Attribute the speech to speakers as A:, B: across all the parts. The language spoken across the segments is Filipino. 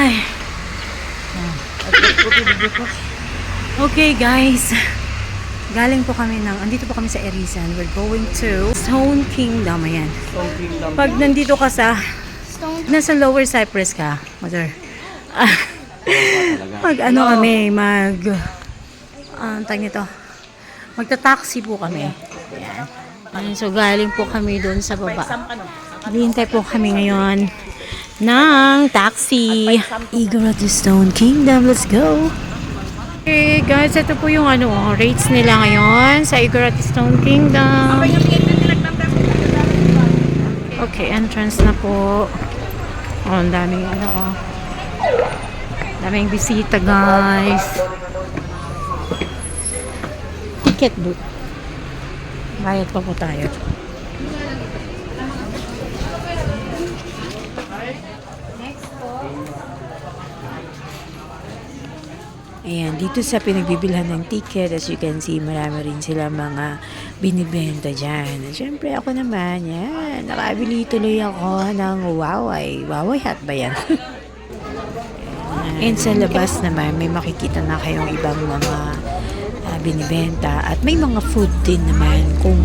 A: Ay. Okay guys. Galing po kami andito po kami sa Erisan. We're going to Stone Kingdom. Ayan. Pag nandito ka nasa Lower Cyprus ka, mother. Kami, tag nito. Magta-taxi po kami. Ayan. So galing po kami doon sa baba. Hintay po kami ngayon ng taxi. Igorot to Stone Kingdom. Let's go. Okay guys, ito po yung rates nila ngayon sa Igorot Stone Kingdom. Okay, entrance na po. Ang daming daming bisita guys. Ticket booth. Bayad pa po tayo. Ayan, dito sa pinagbibilhan ng ticket, as you can see, marami rin sila mga binibenta dyan. At syempre, ako naman, yan, nakabili tuloy ako ng Waway. Waway hat ba yan? And sa labas naman, may makikita na kayong ibang mga binibenta. At may mga food din naman kung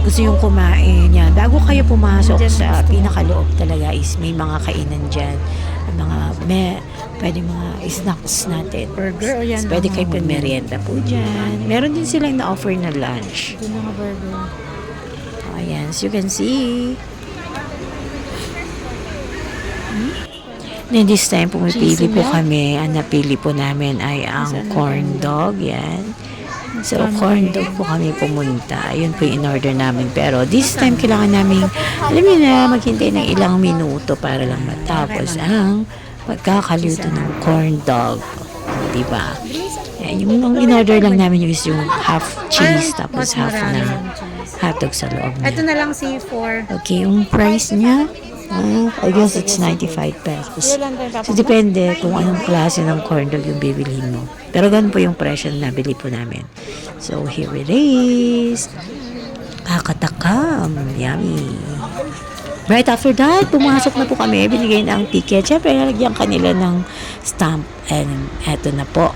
A: gusto yung kumain. Yan, bago kayo pumasok sa pinakaloob talaga is may mga kainan dyan. Pwede mga snacks natin. Burger o yan? Pwede kayo merienda po dyan. Meron din silang na-offer na lunch. Ito mga burger. Ayan, as you can see. And this time, pumipili po kami. Ang napili po namin ay ang corn dog. Yan. So, corn dog po kami pumunta. Yun po yung in-order namin. Pero this time, kailangan namin, alam niyo na, maghintay ng ilang minuto para lang matapos ang pagkakaluto ng corn dog. Diba? Yan, yung in-order lang namin is yung half cheese tapos half na hotdog sa loob niya.
B: Ito na lang C4.
A: Okay, yung price niya, I guess it's 95 pesos. So, depende kung anong klase ng corn dog yung bibilihin mo. Pero ganun po yung presyo na nabili po namin. So, here it is. Kakatakam. Yummy. Right after that, pumasok na po kami. Binigay na ang ticket. Siyempre, nalagyan kanila ng stamp. And eto na po.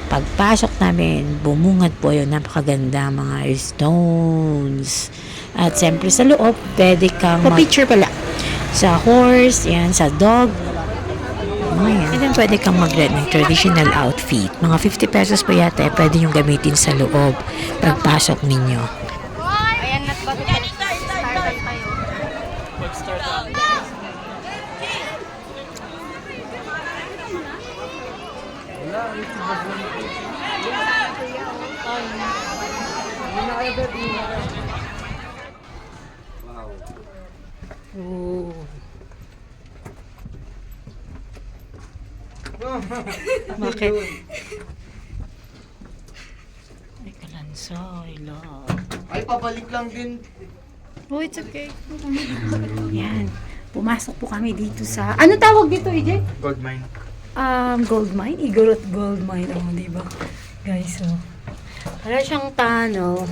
A: Pagpasok namin, bumungad po yung napakaganda mga stones. At siyempre sa loob, pwede kang picture pala. Sa horse, yan, sa dog. Ayan. And then pwede kang mag-rent ng traditional outfit. Mga 50 pesos po yata, pwede yung gamitin sa loob pagpasok ninyo.
B: Ayan, nagbago pa. Start tayo.
A: Oh. Bakit? Ay, kalansoy, love.
C: Ay, pabalik lang din.
A: Oh, it's okay. Yan. Pumasok po kami dito sa... Ano tawag dito, EJ?
C: Gold mine.
A: Gold mine? Igorot gold mine. Oh, diba? Guys, oh. Para siyang tunnel.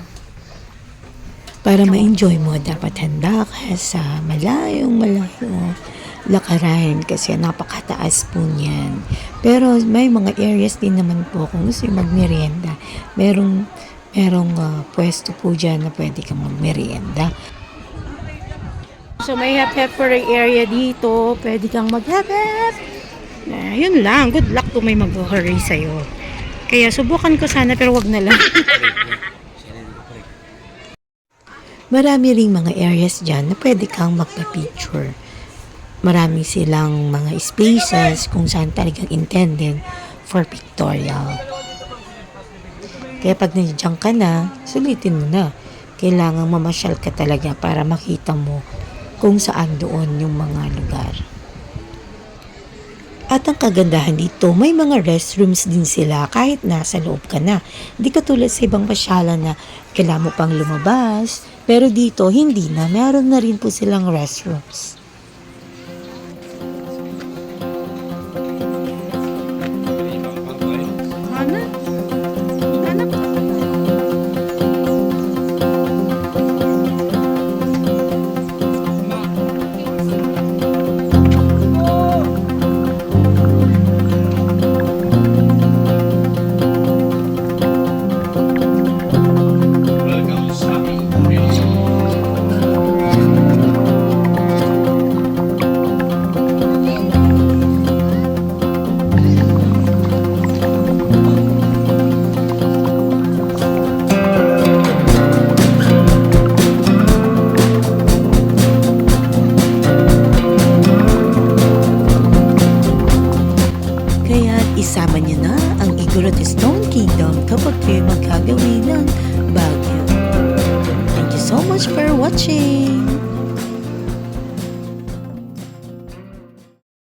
A: Para ma-enjoy mo, dapat handa ka sa malayong lakaran kasi napakataas po niyan. Pero may mga areas din naman po kung gusto yung magmerienda. Merong pwesto po dyan na pwede kang magmerienda. So may pepper area dito, pwede kang mag-hep. Yun lang, good luck kung may mag-hurry sa'yo. Kaya subukan ko sana pero wag na lang. Marami ring mga areas dyan na pwede kang magpa-picture. Marami silang mga spaces kung saan talagang intended for pictorial. Kaya pag nandiyan ka na, sulitin mo na. Kailangan mamasyal ka talaga para makita mo kung saan doon yung mga lugar. At ang kagandahan dito, may mga restrooms din sila kahit nasa loob ka na. Hindi katulad sa ibang pasyalan na kailangan mo pang lumabas. Pero dito, hindi na. Meron na rin po silang restrooms. Siguro Stone Kingdom kapag kayo magkagawi ng Baguio. Thank you so much for watching!